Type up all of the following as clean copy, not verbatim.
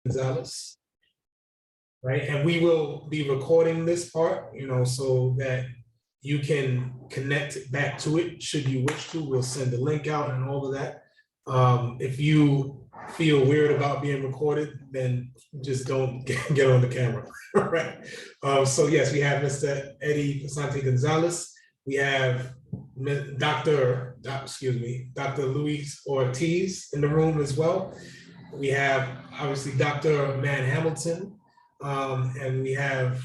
Gonzalez, right? And we will be recording this part, so that you can connect back to it should you wish to. We'll send the link out and all of that. If you feel weird about being recorded, then just don't get on the camera, right? So yes, we have Mr. Eddie Pesante Gonzalez. We have Dr. Luis Ortiz in the room as well. We have obviously Dr. Mann-Hamilton, and we have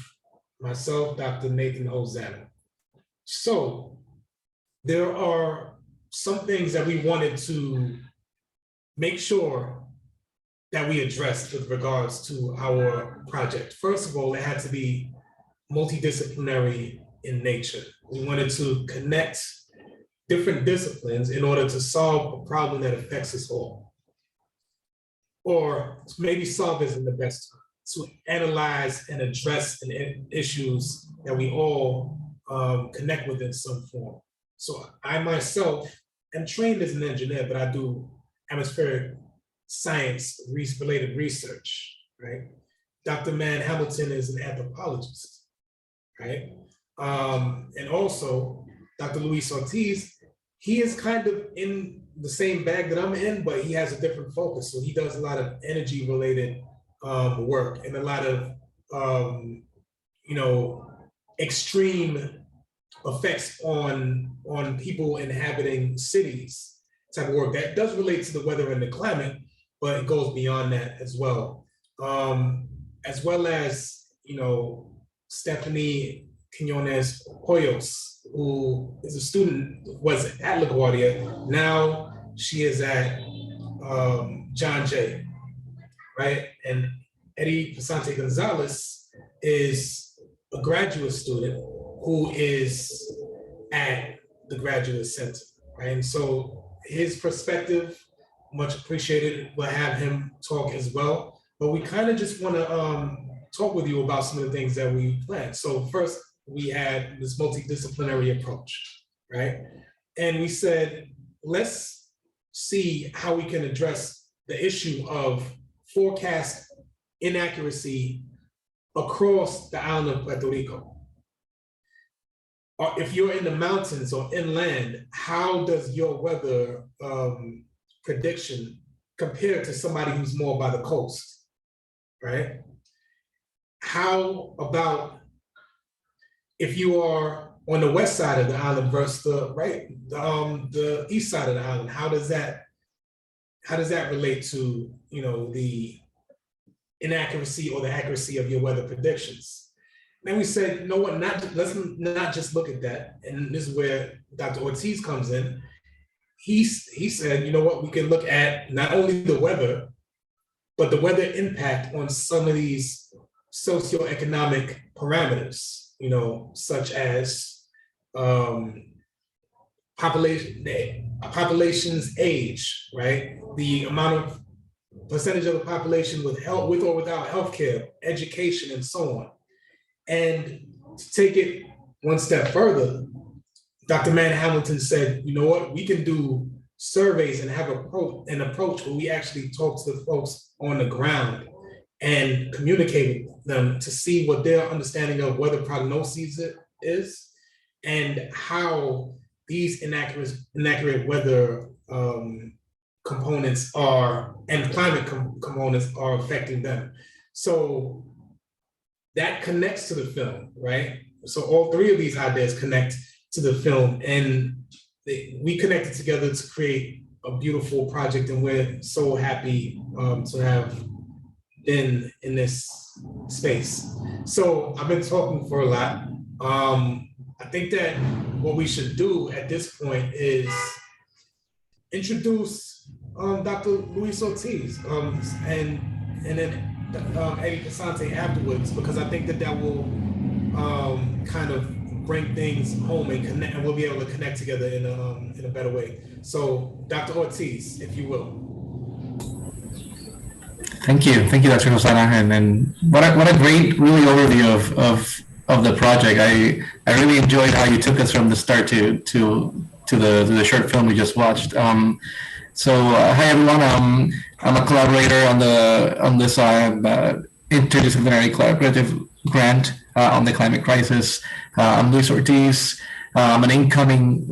myself, Dr. Nathan Hosannah. So there are some things that we wanted to make sure that we addressed with regards to our project. First of all, it had to be multidisciplinary in nature. We wanted to connect different disciplines in order to solve a problem that affects us all. Or maybe solve isn't the best term, to analyze and address issues that we all connect with in some form. So I myself am trained as an engineer, but I do atmospheric science related research, right? Dr. Mann-Hamilton is an anthropologist, right? And also Dr. Luis Ortiz, he is kind of in the same bag that I'm in, but he has a different focus. So he does a lot of energy related work and a lot of, extreme effects on people inhabiting cities type of work that does relate to the weather and the climate, but it goes beyond that as well. As well as, Stephanie Quinones Hoyos, who is a student, was at LaGuardia. Now she is at John Jay, right? And Eddie Pesante Gonzalez is a graduate student who is at the Graduate Center, right? And so his perspective, much appreciated. We'll have him talk as well. But we kind of just want to talk with you about some of the things that we planned. So first, we had this multidisciplinary approach, right? And we said, let's see how we can address the issue of forecast inaccuracy across the island of Puerto Rico. Or if you're in the mountains or inland, how does your weather prediction compare to somebody who's more by the coast, right? How about if you are on the west side of the island versus the east side of the island? How does that relate to the inaccuracy or the accuracy of your weather predictions? Then we said, you know what, let's not just look at that. And this is where Dr. Ortiz comes in. He said, you know what, we can look at not only the weather, but the weather impact on some of these socioeconomic parameters, such as population's age, right? The amount of percentage of the population with or without healthcare, education, and so on. And to take it one step further, Dr. Mann-Hamilton said, you know what, we can do surveys and have an approach where we actually talk to the folks on the ground and communicate with them to see what their understanding of weather prognoses is and how these inaccurate weather components and climate components are affecting them. So that connects to the film, right? So all three of these ideas connect to the film, and we connected together to create a beautiful project, and we're so happy to have been in this space. So I've been talking for a lot. I think that what we should do at this point is introduce Dr. Luis Ortiz and then Eddie Pesante afterwards, because I think that will kind of bring things home and connect, and we'll be able to connect together in a better way. So, Dr. Ortiz, if you will. Thank you, Dr. Hosannah, and what a great, really overview of the project. I really enjoyed how you took us from the start to the short film we just watched. Hi everyone. I'm a collaborator on this interdisciplinary collaborative grant on the climate crisis. I'm Luis Ortiz. I'm an incoming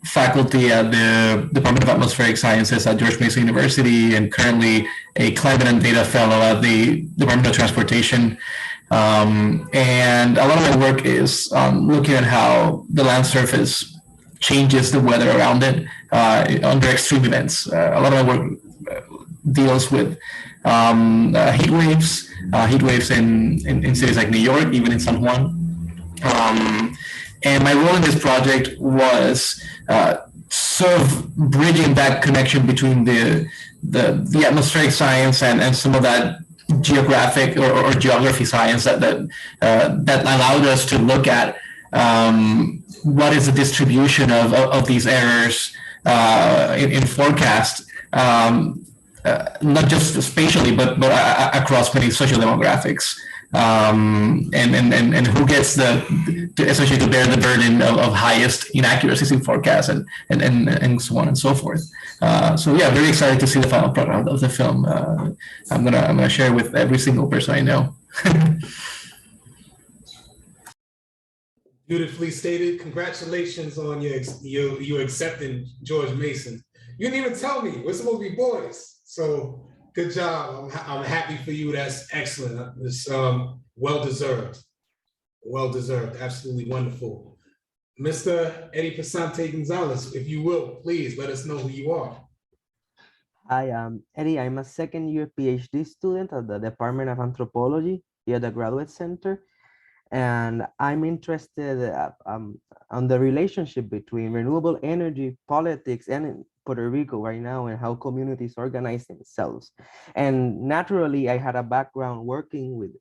faculty at the Department of Atmospheric Sciences at George Mason University, and currently a climate and data fellow at the Department of Transportation. And a lot of my work is looking at how the land surface changes the weather around it under extreme events. A lot of my work deals with heat waves in cities like New York, even in San Juan. And my role in this project was sort of bridging that connection between the atmospheric science and some of that geographic or geography science that allowed us to look at what is the distribution of these errors in forecast, not just spatially, but across many social demographics, and who gets essentially to bear the burden of highest inaccuracies in forecasts and so on and so forth. So yeah, very excited to see the final product of the film. I'm gonna share with every single person I know. Beautifully stated. Congratulations on your accepting George Mason. You didn't even tell me. We're supposed to be boys. So good job. I'm happy for you. That's excellent. It's well deserved. Well deserved. Absolutely wonderful. Mr. Eddie Pesante Gonzalez, if you will, please let us know who you are. Hi, I'm Eddie. I'm a second-year PhD student at the Department of Anthropology here at the Graduate Center. And I'm interested on the relationship between renewable energy, politics, and in Puerto Rico right now, and how communities organize themselves. And naturally, I had a background working with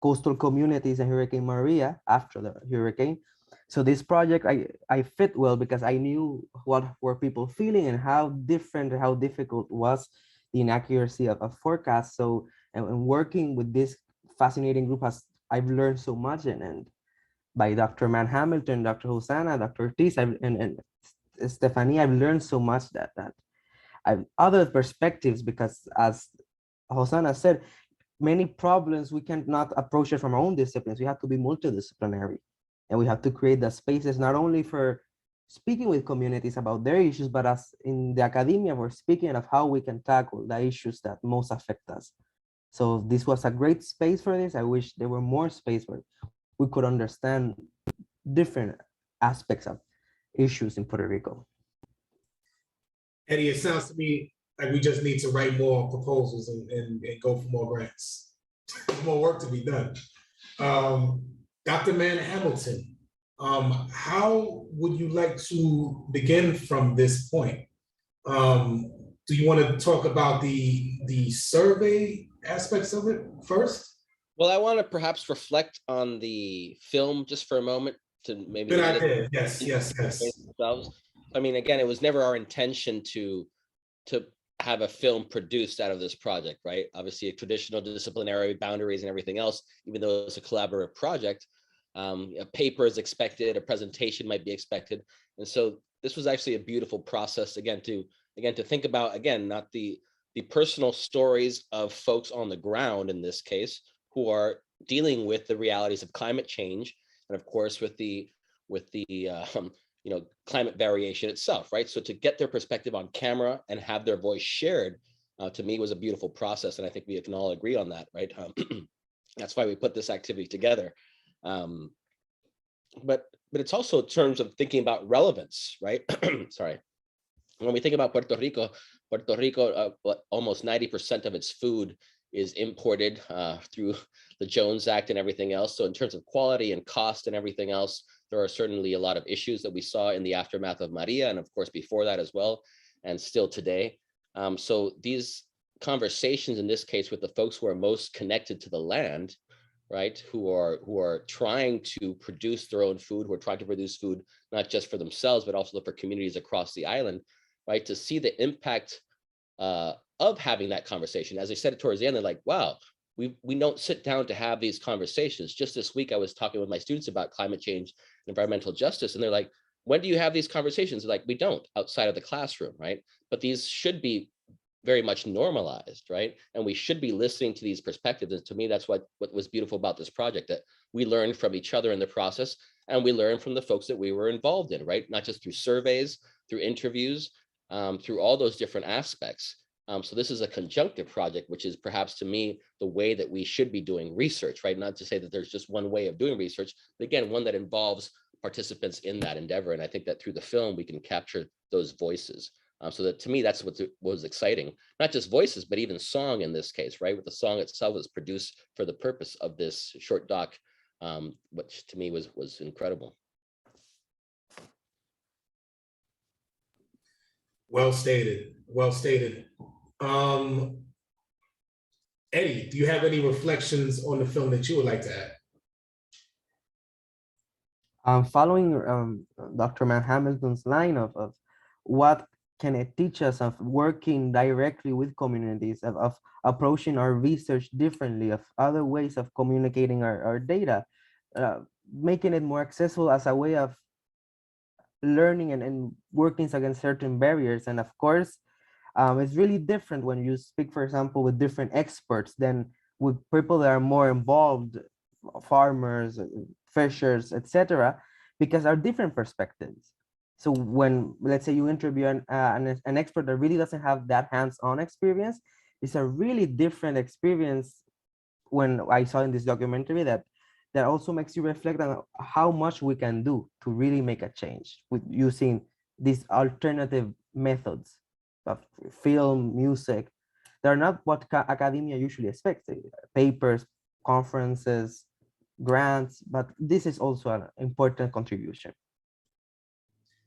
coastal communities and Hurricane Maria after the hurricane. So this project, I fit well because I knew what were people feeling and how different, how difficult was the inaccuracy of forecasts. So, and working with this fascinating group I've learned so much, and by Dr. Mann-Hamilton, Dr. Hosannah, Dr. Ortiz, and Stephanie, I've learned so much that I've other perspectives, because as Hosannah said, many problems we cannot approach it from our own disciplines. We have to be multidisciplinary, and we have to create the spaces not only for speaking with communities about their issues, but as in the academia, we're speaking of how we can tackle the issues that most affect us. So this was a great space for this. I wish there were more space where we could understand different aspects of issues in Puerto Rico. Eddie, it sounds to me like we just need to write more proposals and go for more grants. There's more work to be done. Dr. Mann-Hamilton, how would you like to begin from this point? Do you want to talk about the survey aspects of it first? Well, I want to perhaps reflect on the film just for a moment to maybe. Good idea. Yes. I mean, again, it was never our intention to have a film produced out of this project, right? Obviously, a traditional disciplinary boundaries and everything else, even though it's a collaborative project, a paper is expected, a presentation might be expected, and so this was actually a beautiful process again to think about, again, not the personal stories of folks on the ground in this case who are dealing with the realities of climate change, and of course with the climate variation itself, right? So to get their perspective on camera and have their voice shared, to me was a beautiful process, and I think we can all agree on that, right? That's why we put this activity together. But it's also in terms of thinking about relevance, right? Sorry. When we think about Puerto Rico, almost 90% of its food is imported through the Jones Act and everything else. So in terms of quality and cost and everything else, there are certainly a lot of issues that we saw in the aftermath of Maria, and of course before that as well, and still today. So these conversations in this case with the folks who are most connected to the land, right, who are trying to produce their own food, who are trying to produce food not just for themselves, but also for communities across the island, right, to see the impact of having that conversation. As I said towards the end, they're like, wow, we don't sit down to have these conversations. Just this week, I was talking with my students about climate change and environmental justice, and they're like, when do you have these conversations? They're like, we don't outside of the classroom, right? But these should be very much normalized, right? And we should be listening to these perspectives. And to me, that's what was beautiful about this project, that we learned from each other in the process, and we learned from the folks that we were involved in, right? Not just through surveys, through interviews, through all those different aspects. So this is a conjunctive project, which is perhaps to me the way that we should be doing research, right? Not to say that there's just one way of doing research, but again, one that involves participants in that endeavor. And I think that through the film, we can capture those voices. So that to me, that's what was exciting. Not just voices, but even song in this case, right? With the song itself was produced for the purpose of this short doc, which to me was incredible. Well stated, well stated. Eddie, do you have any reflections on the film that you would like to add? Following Dr. Mann-Hamilton's line of what can it teach us of working directly with communities, of approaching our research differently, of other ways of communicating our data, making it more accessible as a way of learning and working against certain barriers. And of course, it's really different when you speak, for example, with different experts than with people that are more involved, farmers, fishers, etc., because are different perspectives. So when, let's say, you interview an expert that really doesn't have that hands-on experience, it's a really different experience. When I saw in this documentary that also makes you reflect on how much we can do to really make a change with using these alternative methods of film, music. They're not what academia usually expects: papers, conferences, grants, but this is also an important contribution.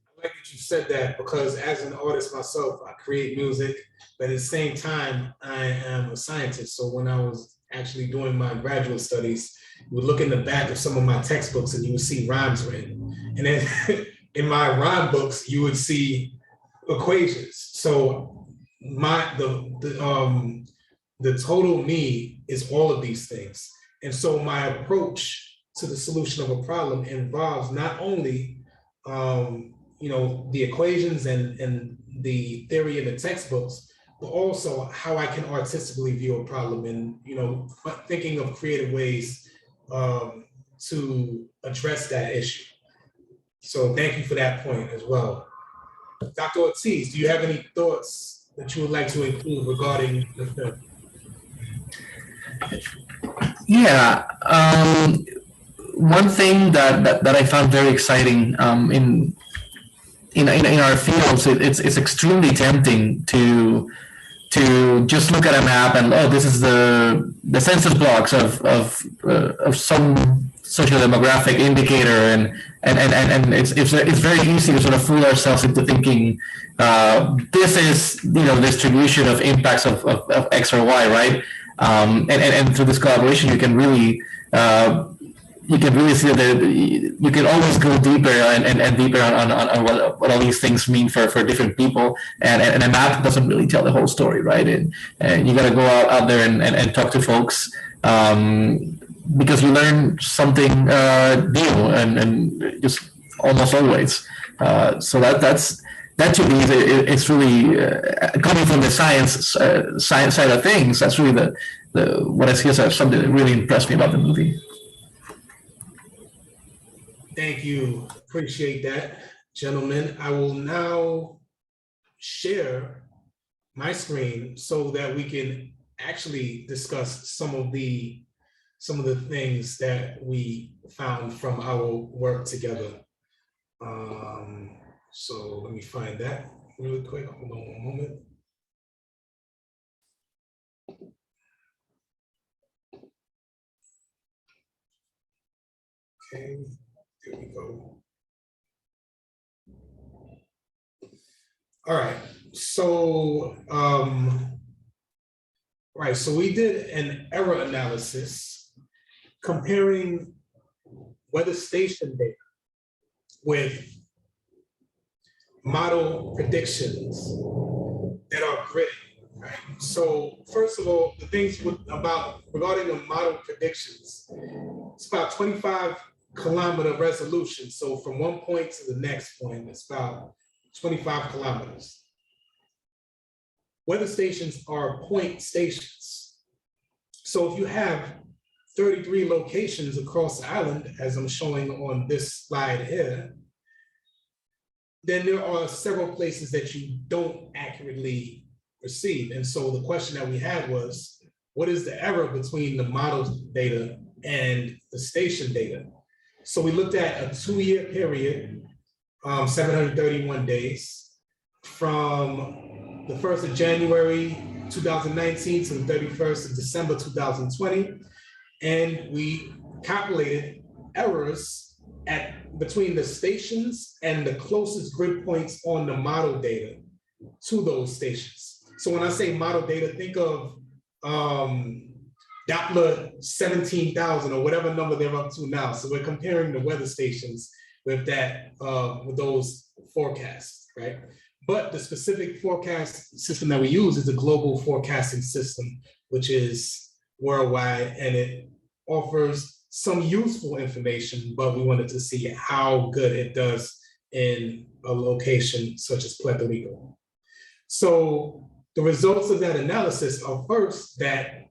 I like that you said that, because as an artist myself, I create music, but at the same time, I am a scientist. So when I was actually doing my graduate studies, you would look in the back of some of my textbooks and you would see rhymes written. And then in my rhyme books, you would see equations. So the total me is all of these things. And so my approach to the solution of a problem involves not only the equations and the theory in the textbooks, but also how I can artistically view a problem, and thinking of creative ways to address that issue. So thank you for that point as well. Dr. Ortiz, do you have any thoughts that you would like to include regarding the film? Yeah, one thing that I found very exciting in our fields, it's extremely tempting to just look at a map and, oh, this is the census blocks of some social demographic indicator, and it's very easy to sort of fool ourselves into thinking this is distribution of impacts of X or Y, right? And through this collaboration, you can really see that you can always go deeper and deeper on what all these things mean for different people, and a map doesn't really tell the whole story, right? And you got to go out there and talk to folks, because you learn something new and just almost always. So that to me, it's really coming from the science side of things. That's really the what I see as something that really impressed me about the movie. Thank you. Appreciate that, gentlemen. I will now share my screen so that we can actually discuss some of the things that we found from our work together. So let me find that really quick. Hold on one moment. Okay. There we go. All right. So, so we did an error analysis comparing weather station data with model predictions that are grid. Right. So first of all, the things regarding the model predictions, it's about 25-kilometer resolution. So from one point to the next point, it's about 25 kilometers. weather stations are point stations. So if you have 33 locations across the island, as I'm showing on this slide here, then there are several places that you don't accurately receive. And so the question that we had was, what is the error between the model data and the station data? So we looked at a 2-year period, 731 days, from the 1st of January 2019 to the 31st of December 2020. And we calculated errors between the stations and the closest grid points on the model data to those stations. So when I say model data, think of Doppler 17,000 or whatever number they're up to now. So we're comparing the weather stations with that, with those forecasts, right? But the specific forecast system that we use is the global forecasting system, which is worldwide, and it offers some useful information, but we wanted to see how good it does in a location such as Puerto Rico. So the results of that analysis are first that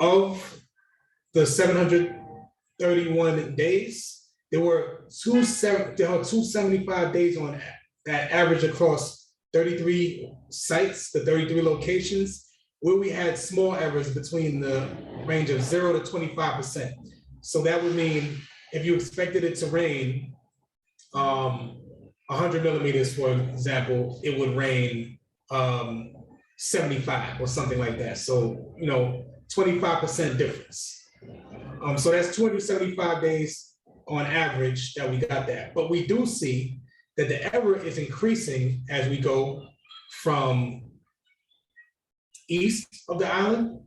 of the 731 days, there were 275 days on that average across 33 sites, the 33 locations, where we had small errors between the range of 0 to 25%. So that would mean if you expected it to rain 100 millimeters, for example, it would rain 75 or something like that. So, 25% difference. So that's 275 days on average that we got that. But we do see that the error is increasing as we go from east of the island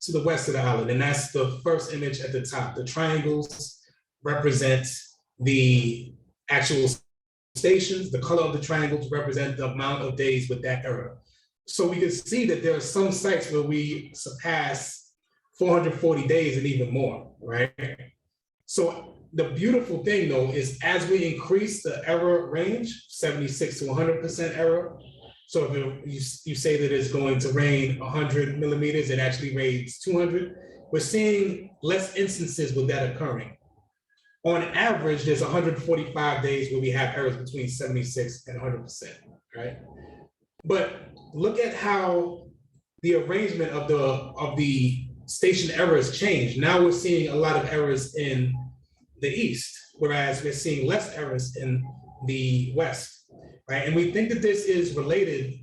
to the west of the island. And that's the first image at the top. The triangles represent the actual stations. The color of the triangles represent the amount of days with that error. So we can see that there are some sites where we surpass 440 days and even more, right? So the beautiful thing though is as we increase the error range, 76 to 100% error. So if you say that it's going to rain 100 millimeters, it actually rains 200. We're seeing less instances with that occurring. On average, there's 145 days where we have errors between 76 and 100%, right? But look at how the arrangement of the station errors change. Now we're seeing a lot of errors in the east, whereas we're seeing less errors in the west, right? And we think that this is related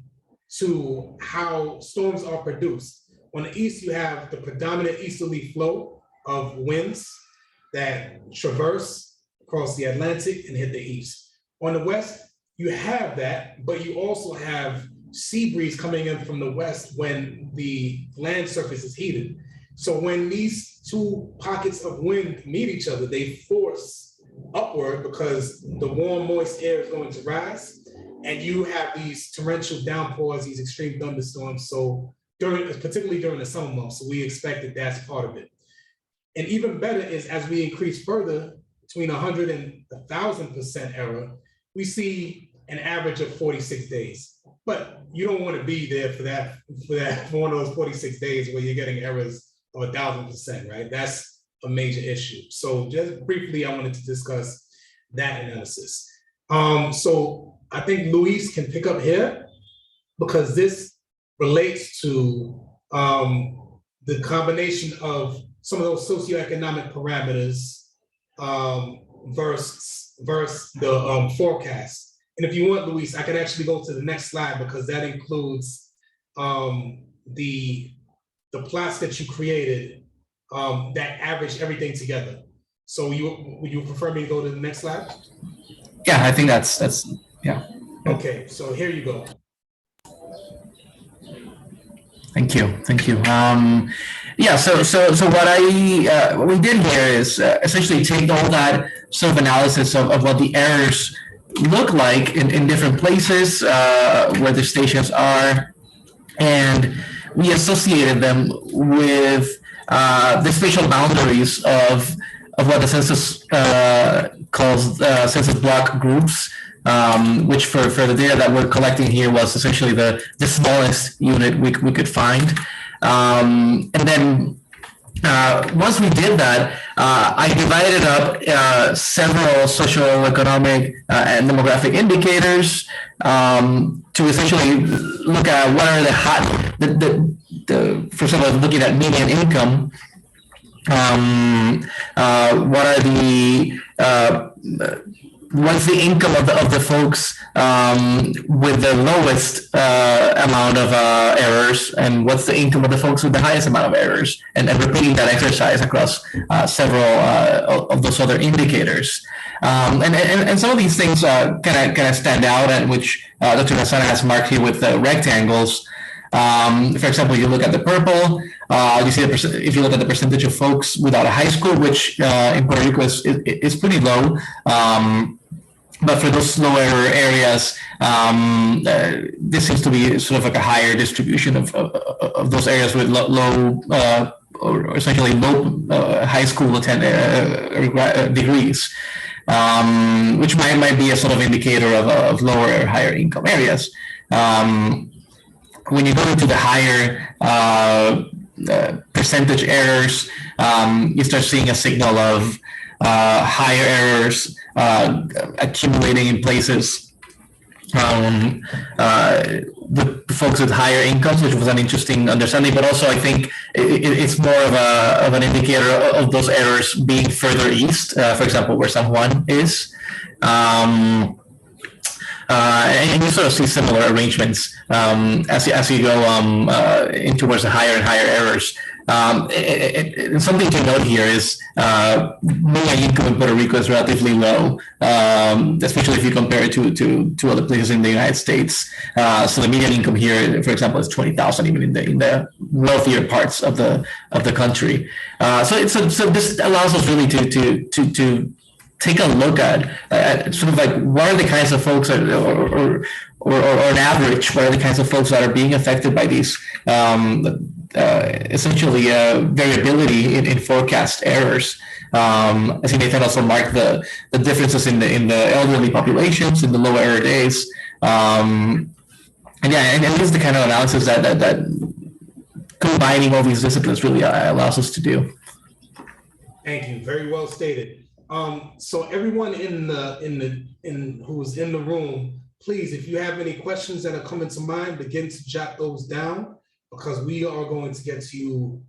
to how storms are produced. On the east, you have the predominant easterly flow of winds that traverse across the Atlantic and hit the east. On the west, you have that, but you also have sea breeze coming in from the west when the land surface is heated. So when these two pockets of wind meet each other, they force upward because the warm, moist air is going to rise. And you have these torrential downpours, these extreme thunderstorms. So particularly during the summer months, so we expect that that's part of it. And even better is as we increase further between 100 and 1,000% error, we see an average of 46 days. But you don't want to be there for one of those 46 days where you're getting errors of 1,000%, right? That's a major issue. So just briefly, I wanted to discuss that analysis. So I think Luis can pick up here because this relates to the combination of some of those socioeconomic parameters versus the forecast. And if you want, Luis, I can actually go to the next slide because that includes the plots that you created that average everything together. So would you prefer me to go to the next slide? Yeah, I think that's yeah. Okay, so here you go. Thank you. Yeah, so what we did here is essentially take all that sort of analysis of what the errors look like in different places where the stations are, and we associated them with the spatial boundaries of what the census calls census block groups which for the data that we're collecting here was essentially the smallest unit we could find. And then once we did that, I divided up several socioeconomic and demographic indicators to essentially look at what are for example, looking at median income, what's the income of the folks with the lowest amount of errors, and what's the income of the folks with the highest amount of errors, and repeating that exercise across several of those other indicators. And some of these things kind of stand out, and which Dr. Hosannah has marked here with the rectangles. For example, you look at the purple, you see if you look at the percentage of folks without a high school, which in Puerto Rico is pretty low. But for those lower areas, this seems to be sort of like a higher distribution of those areas with low or essentially low high school degrees, which might be a sort of indicator of lower or higher income areas. When you go into the higher percentage errors, you start seeing a signal of higher errors accumulating in places with folks with higher incomes, which was an interesting understanding. But also, I think it's more of an indicator of those errors being further east, for example, where San Juan is. And you sort of see similar arrangements as you go in towards the higher and higher errors. And something to note here is median income in Puerto Rico is relatively low, especially if you compare it to other places in the United States. So the median income here, for example, is 20,000, even in the wealthier parts of the country. So this allows us really to take a look at sort of like what are the kinds of folks or on average, what are the kinds of folks that are being affected by these essentially variability in forecast errors. As you may also mark the differences in the elderly populations in the lower error days. And this is the kind of analysis that combining all these disciplines really allows us to do. Thank you. Very well stated. So everyone who's in the room, please, if you have any questions that are coming to mind, begin to jot those down, because we are going to get to you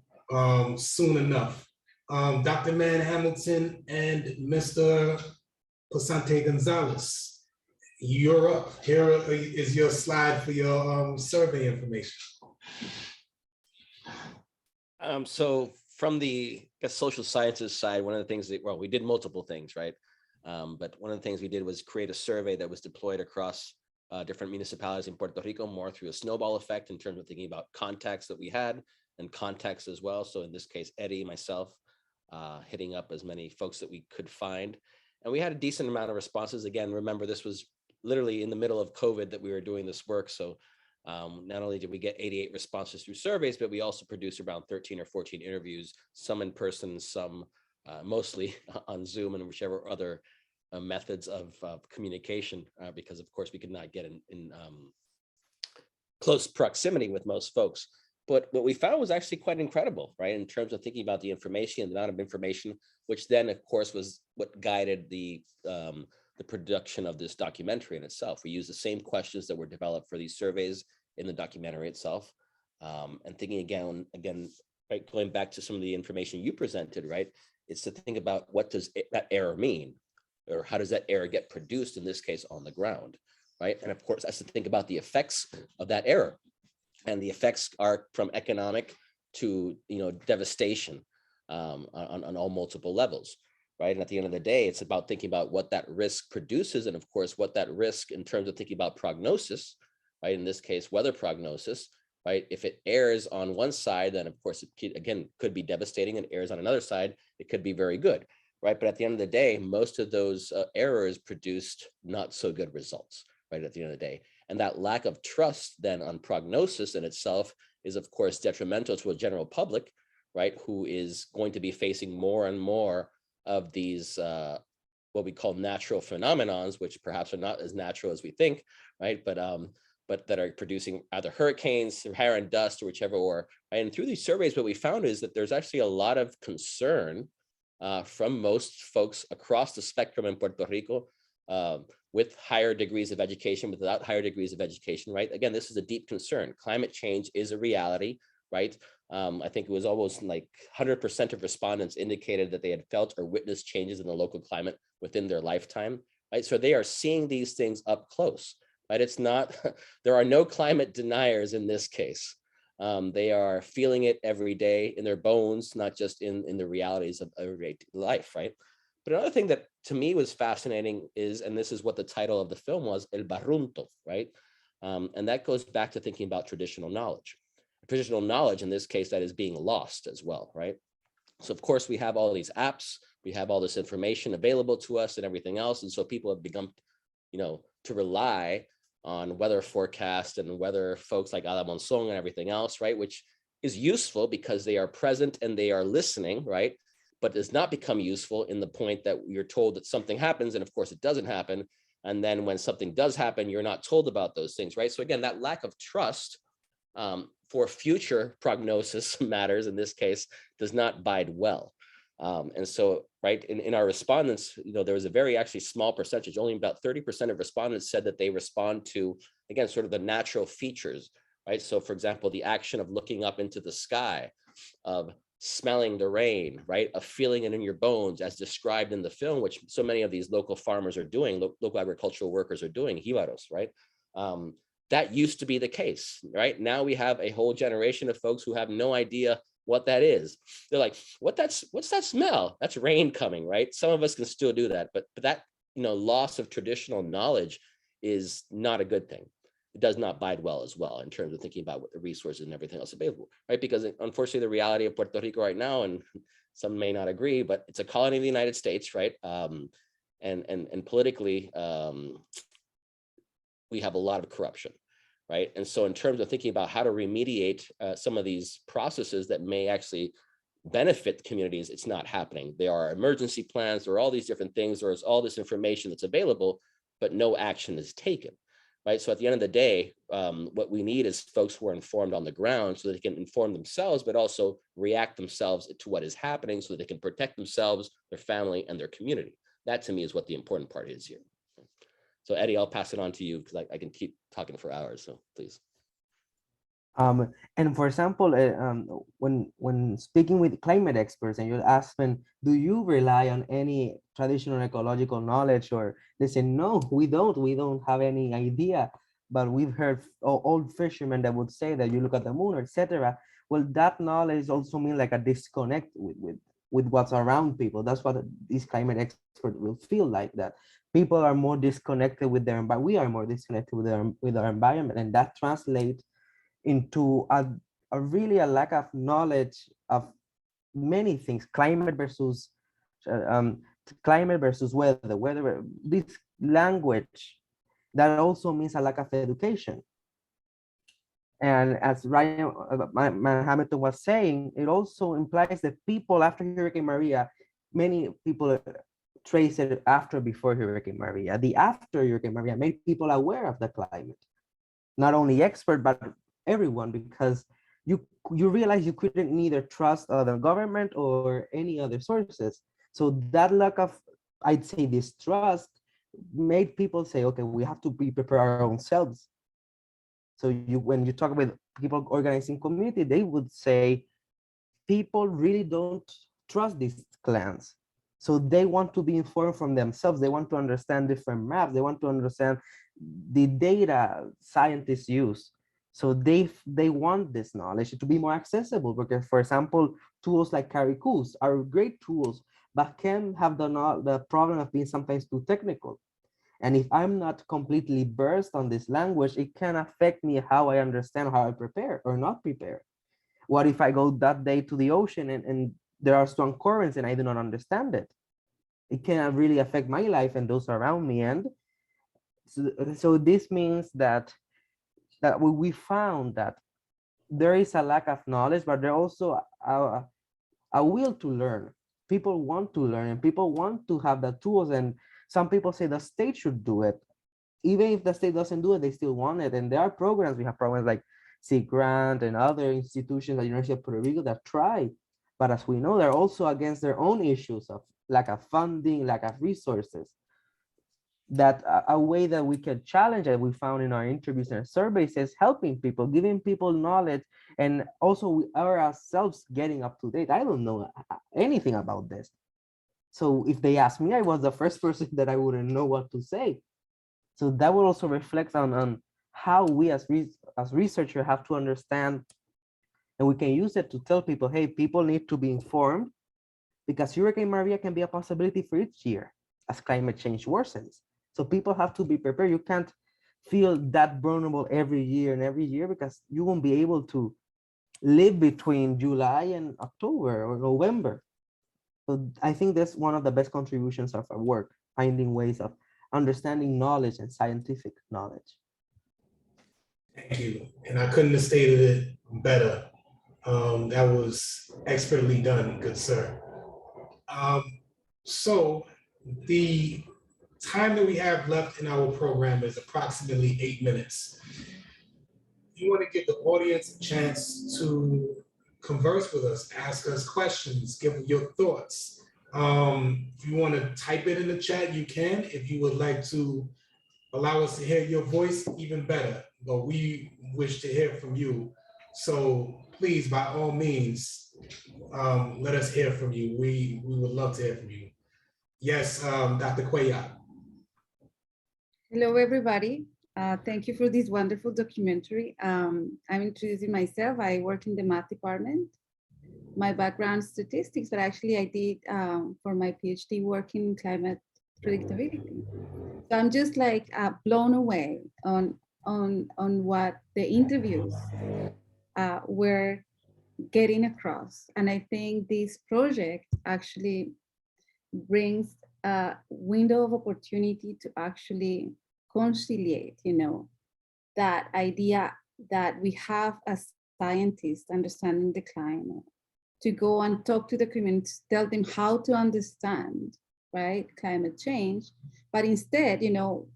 soon enough. Dr. Mann-Hamilton and Mr. Pesante Gonzalez, you're up. Here is your slide for your survey information. So from the social sciences side, one of the things that, well, we did multiple things, right? But one of the things we did was create a survey that was deployed across different municipalities in Puerto Rico, more through a snowball effect in terms of thinking about contacts that we had and context as well. So in this case, Eddie, myself, hitting up as many folks that we could find. And we had a decent amount of responses. Again, remember, this was literally in the middle of COVID that we were doing this work. So not only did we get 88 responses through surveys, but we also produced around 13 or 14 interviews, some in person, some mostly on Zoom and whichever other methods of communication, because of course we could not get in close proximity with most folks. But what we found was actually quite incredible, right? In terms of thinking about the information and the amount of information, which then of course was what guided the production of this documentary in itself. We used the same questions that were developed for these surveys in the documentary itself. And thinking again, right, going back to some of the information you presented, right? It's to think about what does that error mean, or how does that error get produced, in this case, on the ground, right? And of course, that's to think about the effects of that error. And the effects are from economic to, devastation on all multiple levels. Right. And at the end of the day, it's about thinking about what that risk produces. And of course, what that risk in terms of thinking about prognosis, right? In this case, weather prognosis, right? If it errs on one side, then of course, it could be devastating, and errs on another side, it could be very good, right? But at the end of the day, most of those errors produced not so good results, right? At the end of the day. And that lack of trust then on prognosis in itself is of course detrimental to a general public, right? Who is going to be facing more and more of these what we call natural phenomenons, which perhaps are not as natural as we think, right? But that are producing either hurricanes, hail and dust, or whichever, right? And through these surveys, what we found is that there's actually a lot of concern from most folks across the spectrum in Puerto Rico, with higher degrees of education, without higher degrees of education, right? Again, this is a deep concern. Climate change is a reality, right? I think it was almost like 100% of respondents indicated that they had felt or witnessed changes in the local climate within their lifetime, right? So they are seeing these things up close, right? It's not, there are no climate deniers in this case. They are feeling it every day in their bones, not just in the realities of everyday life, right? But another thing that to me was fascinating is, and this is what the title of the film was, El Barrunto, right? And that goes back to thinking about traditional knowledge. Traditional knowledge, in this case, that is being lost as well, right? So of course, we have all these apps, we have all this information available to us and everything else. And so people have begun, to rely on weather forecast and weather folks like Ada Monzon and everything else, right? Which is useful because they are present and they are listening, right? But does not become useful in the point that you're told that something happens, and of course it doesn't happen. And then when something does happen, you're not told about those things, right? So again, that lack of trust for future prognosis matters in this case does not bide well. And so, right, in our respondents, there was a very actually small percentage, only about 30% of respondents said that they respond to, again, sort of the natural features, right? So for example, the action of looking up into the sky, of smelling the rain, right? Of feeling it in your bones as described in the film, which so many of these local farmers are doing, local agricultural workers are doing, jibaros, right? That used to be the case, right? Now we have a whole generation of folks who have no idea what that is. They're like, what's that smell? That's rain coming, right? Some of us can still do that, but that loss of traditional knowledge is not a good thing. It does not bide well as well in terms of thinking about what the resources and everything else available, right? Because unfortunately, the reality of Puerto Rico right now, and some may not agree, but it's a colony of the United States, right? And politically, we have a lot of corruption, right? And so in terms of thinking about how to remediate some of these processes that may actually benefit communities, it's not happening. There are emergency plans, there are all these different things, there is all this information that's available, but no action is taken, right? So at the end of the day, what we need is folks who are informed on the ground so that they can inform themselves, but also react themselves to what is happening so that they can protect themselves, their family, and their community. That to me is what the important part is here. So Eddie, I'll pass it on to you because I can keep talking for hours, so please. And for example, when speaking with climate experts and you ask them, do you rely on any traditional ecological knowledge? Or they say, no, we don't have any idea. But we've heard old fishermen that would say that you look at the moon, etc. Well, that knowledge also means like a disconnect with what's around people. That's what these climate experts will feel like, that people are more disconnected with their environment. We are more disconnected with our environment, and that translates into a really a lack of knowledge of many things. Climate versus weather, this language that also means a lack of education. And as Ryan Mann-Hamilton was saying, it also implies that people after Hurricane Maria, many people trace it before Hurricane Maria. The after Hurricane Maria made people aware of the climate, not only expert, but everyone, because you realize you couldn't neither trust the government or any other sources. So that lack of, I'd say, distrust made people say, okay, we have to be prepared our own selves. So when you talk with people organizing community, they would say people really don't trust these clans. So they want to be informed from themselves. They want to understand different maps. They want to understand the data scientists use. So they want this knowledge to be more accessible, because, for example, tools like Caricoos are great tools, but can have the problem of being sometimes too technical. And if I'm not completely versed on this language, it can affect me how I understand, how I prepare or not prepare. What if I go that day to the ocean and there are strong currents and I do not understand it? It can really affect my life and those around me. And so this means that we found that there is a lack of knowledge, but there also a will to learn. people want to learn and people want to have the tools. And some people say the state should do it. Even if the state doesn't do it, they still want it. And there are programs. We have programs like Sea Grant and other institutions at the University of Puerto Rico that try. But as we know, they're also against their own issues of lack of funding, lack of resources. That a way that we can challenge that we found in our interviews and surveys is helping people, giving people knowledge, and also we are ourselves getting up to date. I don't know anything about this. So if they ask me, I was the first person that I wouldn't know what to say. So that will also reflect on how we as researchers have to understand, and we can use it to tell people, hey, people need to be informed because Hurricane Maria can be a possibility for each year as climate change worsens. So people have to be prepared. You can't feel that vulnerable every year because you won't be able to live between July and October or November. So I think that's one of the best contributions of our work, finding ways of understanding knowledge and scientific knowledge. Thank you. And I couldn't have stated it better. That was expertly done, good sir. So the time that we have left in our program is approximately 8 minutes. You want to give the audience a chance to converse with us, ask us questions, give your thoughts. If you want to type it in the chat, you can. If you would like to allow us to hear your voice, even better. But we wish to hear from you. So please, by all means, let us hear from you. We would love to hear from you. Yes, Dr. Cuellar. Hello, everybody. Thank you for this wonderful documentary. I'm introducing myself. I work in the math department. My background is statistics, but actually I did for my PhD work in climate predictability. So I'm just like blown away on what the interviews were getting across. And I think this project actually brings a window of opportunity to actually conciliate, that idea that we have as scientists understanding the climate, to go and talk to the community, tell them how to understand, right, climate change, but instead,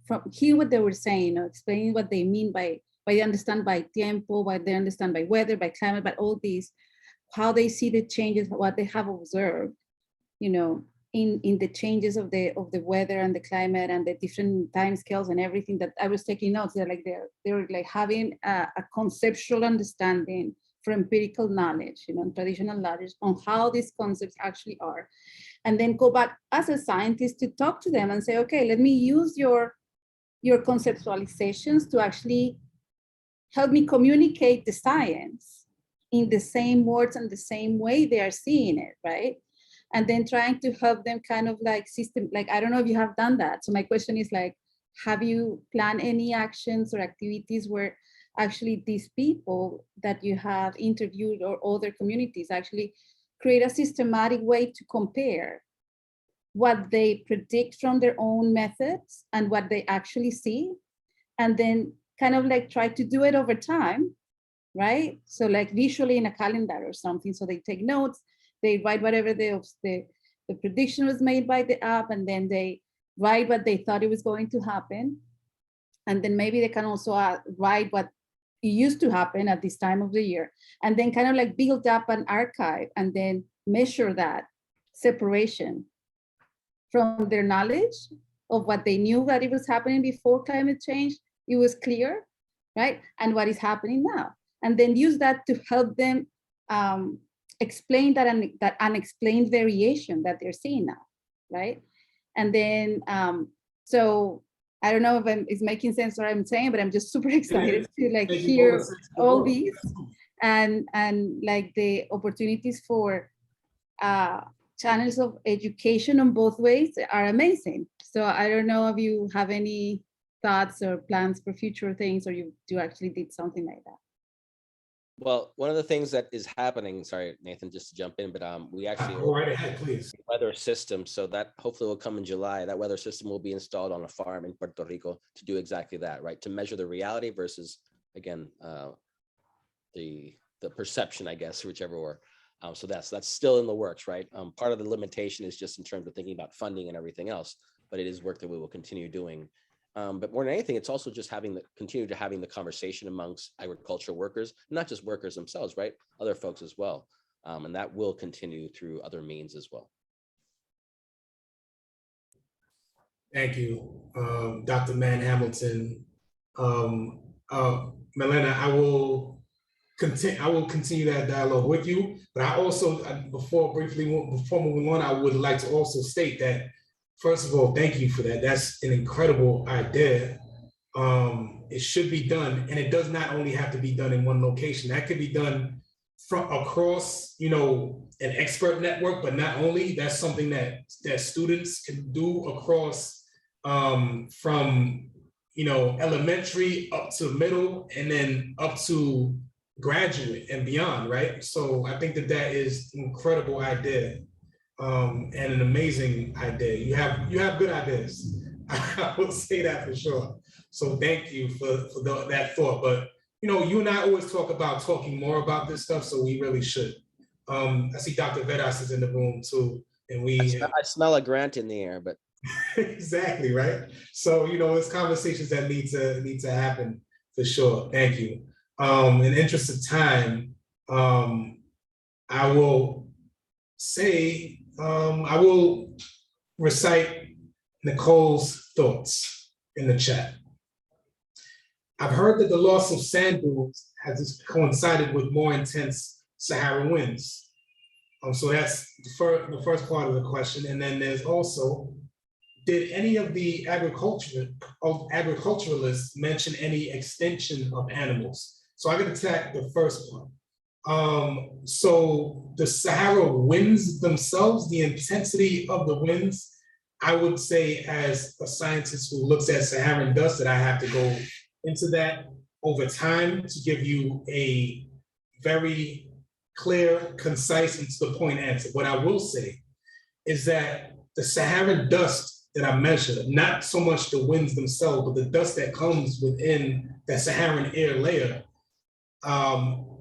from hear what they were saying, explaining what they mean by they understand by tiempo, what they understand by weather, by climate, by all these, how they see the changes, what they have observed, in the changes of the weather and the climate and the different time scales and everything. That I was taking notes. They're like having a conceptual understanding for empirical knowledge, traditional knowledge on how these concepts actually are, and then go back as a scientist to talk to them and say, okay, let me use your conceptualizations to actually help me communicate the science in the same words and the same way they are seeing it, right? And then trying to help them kind of like I don't know if you have done that. So my question is like, have you planned any actions or activities where actually these people that you have interviewed or other communities actually create a systematic way to compare what they predict from their own methods and what they actually see, and then kind of like try to do it over time, right? So like visually in a calendar or something. So they take notes, they write whatever the prediction was made by the app, and then they write what they thought it was going to happen. And then maybe they can also write what it used to happen at this time of the year, and then kind of like build up an archive and then measure that separation from their knowledge of what they knew that it was happening before climate change, it was clear, right? And what is happening now. And then use that to help them explain that unexplained variation that they're seeing now, right? And then, so I don't know if it's making sense what I'm saying, but I'm just super excited to like hear all these and like the opportunities for channels of education on both ways are amazing. So I don't know if you have any thoughts or plans for future things, or you actually did something like that. Well, one of the things that is happening, sorry, Nathan, just to jump in, but we actually Go right ahead, please. Weather system, so that hopefully will come in July. That weather system will be installed on a farm in Puerto Rico to do exactly that, right? To measure the reality versus, again, the perception, I guess, whichever were. So that's still in the works, right? Part of the limitation is just in terms of thinking about funding and everything else, but it is work that we will continue doing. But more than anything, it's also just continue to having the conversation amongst agricultural workers, not just workers themselves, right? Other folks as well. And that will continue through other means as well. Thank you, Dr. Mann-Hamilton. Melena, I will continue that dialogue with you, but I also, before moving on, I would like to also state that, first of all, thank you for that. That's an incredible idea. It should be done, and it does not only have to be done in one location. That could be done from across, an expert network, but not only, that's something that students can do across from elementary up to middle and then up to graduate and beyond, right? So I think that is an incredible idea and an amazing idea. You have good ideas. I will say that for sure. So thank you for that thought. But you and I always talk about talking more about this stuff, so we really should. I see Dr. Vedas is in the room too, and I smell a grant in the air, but exactly, right? So it's conversations that need to happen for sure. Thank you. In the interest of time, I will say I will recite Nicole's thoughts in the chat. I've heard that the loss of sand dunes has coincided with more intense Sahara winds. So that's the first part of the question. And then there's also, did any of the agriculturalists mention any extinction of animals? So I'm going to attack the first one. So the Sahara winds themselves, the intensity of the winds, I would say as a scientist who looks at Saharan dust, that I have to go into that over time to give you a very clear, concise, and to the point answer. What I will say is that the Saharan dust that I measured, not so much the winds themselves, but the dust that comes within that Saharan air layer,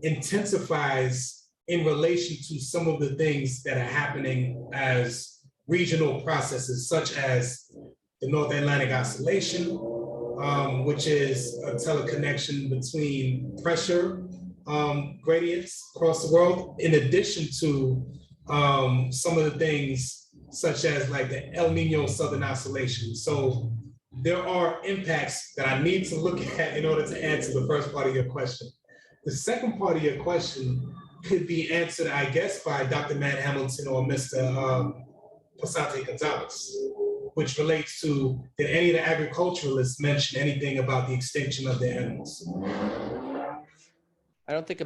intensifies in relation to some of the things that are happening as regional processes, such as the North Atlantic Oscillation, which is a teleconnection between pressure gradients across the world, in addition to some of the things such as like the El Nino Southern Oscillation. So there are impacts that I need to look at in order to answer the first part of your question. The second part of your question could be answered, I guess, by Dr. Mann-Hamilton or Mr. Pesante Gonzalez, which relates to, did any of the agriculturalists mention anything about the extinction of the animals? I don't think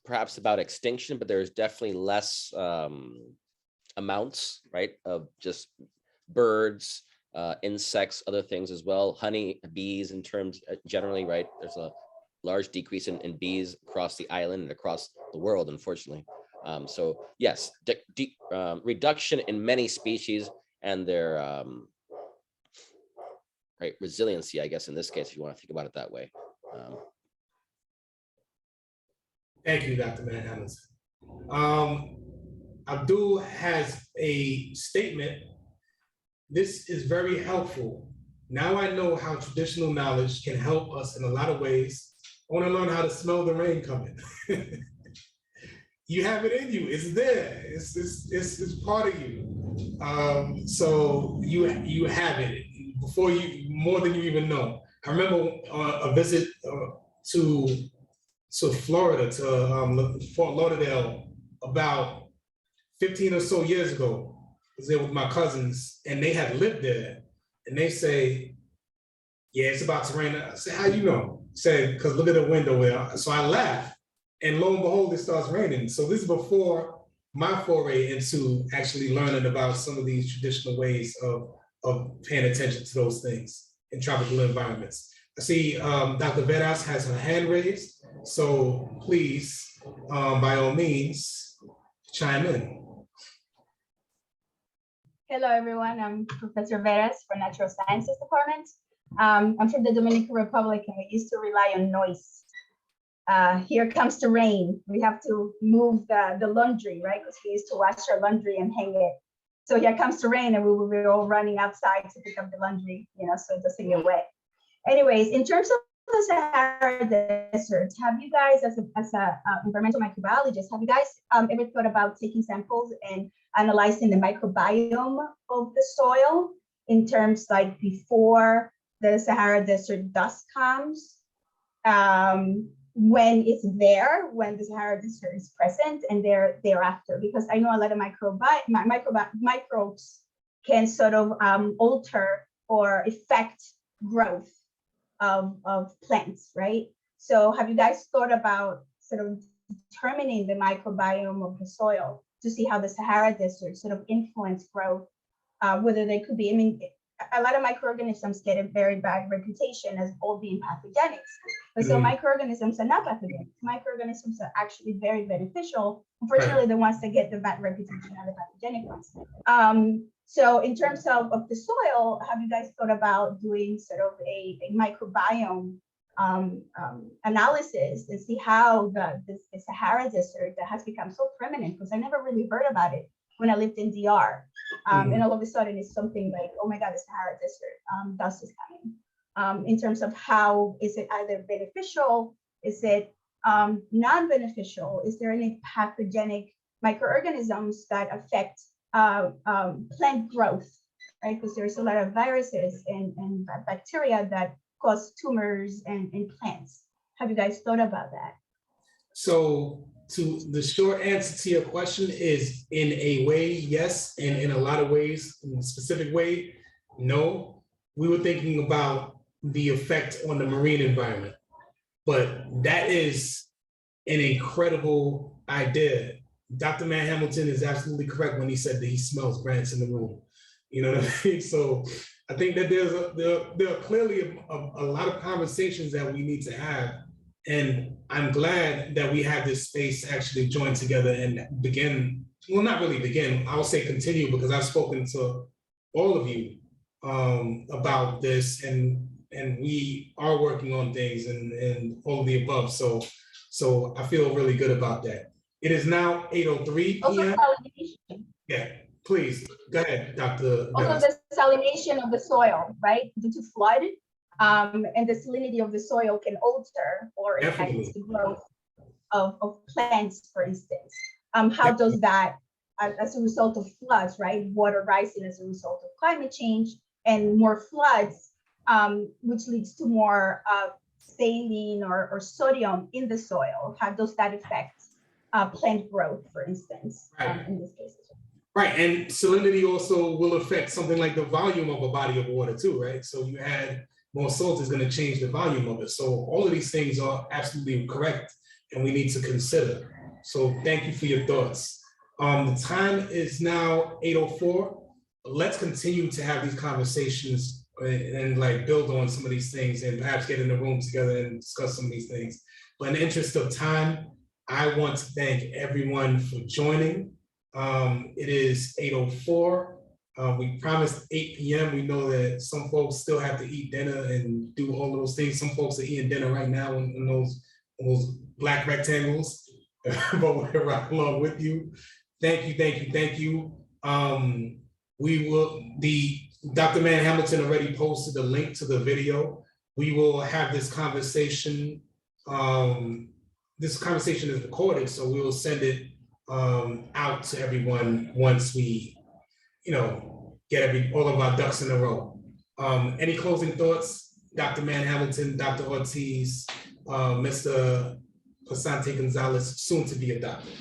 perhaps about extinction, but there's definitely less amounts, right, of just birds, insects, other things as well. Honey, bees in terms generally, right? There's a large decrease in bees across the island and across the world, unfortunately. So yes, reduction in many species and their right, resiliency, I guess, in this case, if you want to think about it that way. Thank you, Dr. Mann-Hamilton. Abdul has a statement. This is very helpful. Now I know how traditional knowledge can help us in a lot of ways. I want to learn how to smell the rain coming. You have it in you. It's there. It's part of you. So you have it before you, more than you even know. I remember a visit to Florida, to Fort Lauderdale, about 15 or so years ago. I was there with my cousins, and they had lived there, and they say, yeah, it's about to rain. I said, how you know? Said, because look at the window there. So I laughed, and lo and behold, it starts raining. So this is before my foray into actually learning about some of these traditional ways of paying attention to those things in tropical environments. I see Dr. Vedas has her hand raised, so please, by all means, chime in. Hello, everyone. I'm Professor Veras for Natural Sciences Department. I'm from the Dominican Republic, and we used to rely on noise here comes the rain. We have to move the laundry, right? Because we used to wash our laundry and hang it. So here comes the rain, and we will be all running outside to pick up the laundry, so it doesn't get wet. Anyways, in terms of the Sahara Desert, have you guys, as a environmental microbiologist, have you guys ever thought about taking samples and analyzing the microbiome of the soil in terms like before the Sahara Desert dust comes, when it's there, when the Sahara Desert is present, and thereafter? Because I know a lot of microbes can sort of alter or affect growth of plants, right? So have you guys thought about sort of determining the microbiome of the soil to see how the Sahara Desert sort of influence growth, whether they could be, I mean, a lot of microorganisms get a very bad reputation as all being pathogenic, but so microorganisms are not pathogenic. Microorganisms are actually very beneficial. Unfortunately, the ones that get the bad reputation are the pathogenic ones. So in terms of the soil, have you guys thought about doing sort of a microbiome analysis and see how the Sahara Desert that has become so prominent? Because I never really heard about it when I lived in DR. And all of a sudden it's something like, oh my God, the Sahara Desert, dust is coming. In terms of how is it either beneficial? Is it non-beneficial? Is there any pathogenic microorganisms that affect plant growth, right? Because there's a lot of viruses and bacteria that cause tumors in plants. Have you guys thought about that? So the short answer to your question is, in a way, yes, and in a lot of ways, in a specific way, no. We were thinking about the effect on the marine environment, but that is an incredible idea. Dr. Mann-Hamilton is absolutely correct when he said that he smells grants in the room. You know what I mean? So I think that there are clearly a lot of conversations that we need to have. And I'm glad that we have this space to actually join together and begin, well, not really begin, I will say continue, because I've spoken to all of you about this, and we are working on things and all of the above. So I feel really good about that. It is now 8:03 p.m. Yeah, please, go ahead, Dr. Also the salination of the soil, right? Due to flood, and the salinity of the soil can alter or affect the growth of plants, for instance. How does that, as a result of floods, right? Water rising as a result of climate change and more floods, which leads to more saline or sodium in the soil. How does that affect plant growth, for instance, in this case? Right, and salinity also will affect something like the volume of a body of water too, right? So you add more salt is going to change the volume of it. So all of these things are absolutely correct, and we need to consider. So thank you for your thoughts. The time is now 8:04. Let's continue to have these conversations and like build on some of these things, and perhaps get in the room together and discuss some of these things. But in the interest of time, I want to thank everyone for joining. It is 8:04. We promised 8 p.m. We know that some folks still have to eat dinner and do all those things. Some folks are eating dinner right now in those black rectangles, but we're right along with you. Thank you, thank you, thank you. Dr. Mann-Hamilton already posted a link to the video. We will have this conversation. This conversation is recorded, so we will send it out to everyone once we, get all of our ducks in a row. Any closing thoughts, Dr. Mann-Hamilton, Dr. Ortiz, Mr. Pesante Gonzalez, soon to be adopted?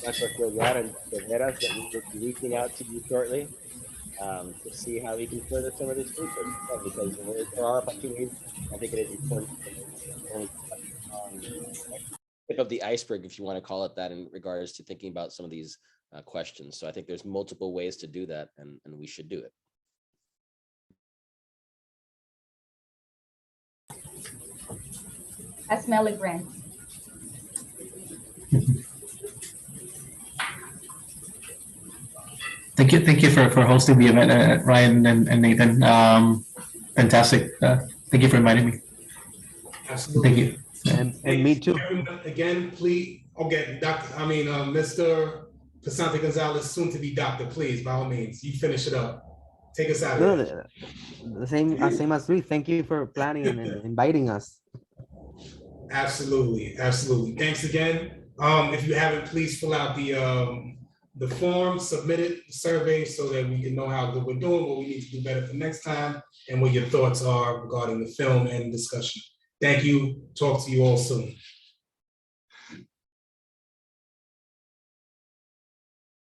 Dr. Quillar and Veras, that we will be reaching out to you shortly to see how we can further some of this research, because there are opportunities. I think it is important. Tip of the iceberg, if you want to call it that, in regards to thinking about some of these questions. So I think there's multiple ways to do that, and we should do it. I smell a grant. Thank you for hosting the event, Ryan and Nathan. Fantastic. Thank you for inviting me. Absolutely. Thank you. And me too. Everyone, again, please, okay, Mr. Pesante Gonzalez, soon to be doctor, please, by all means, you finish it up. Take us out of No, here. the same as Luis. Thank you for planning and inviting us. Absolutely, absolutely. Thanks again. If you haven't, please fill out the form, submit it, the survey, so that we can know how good we're doing, what we need to do better for next time, and what your thoughts are regarding the film and discussion. Thank you. Talk to you all soon.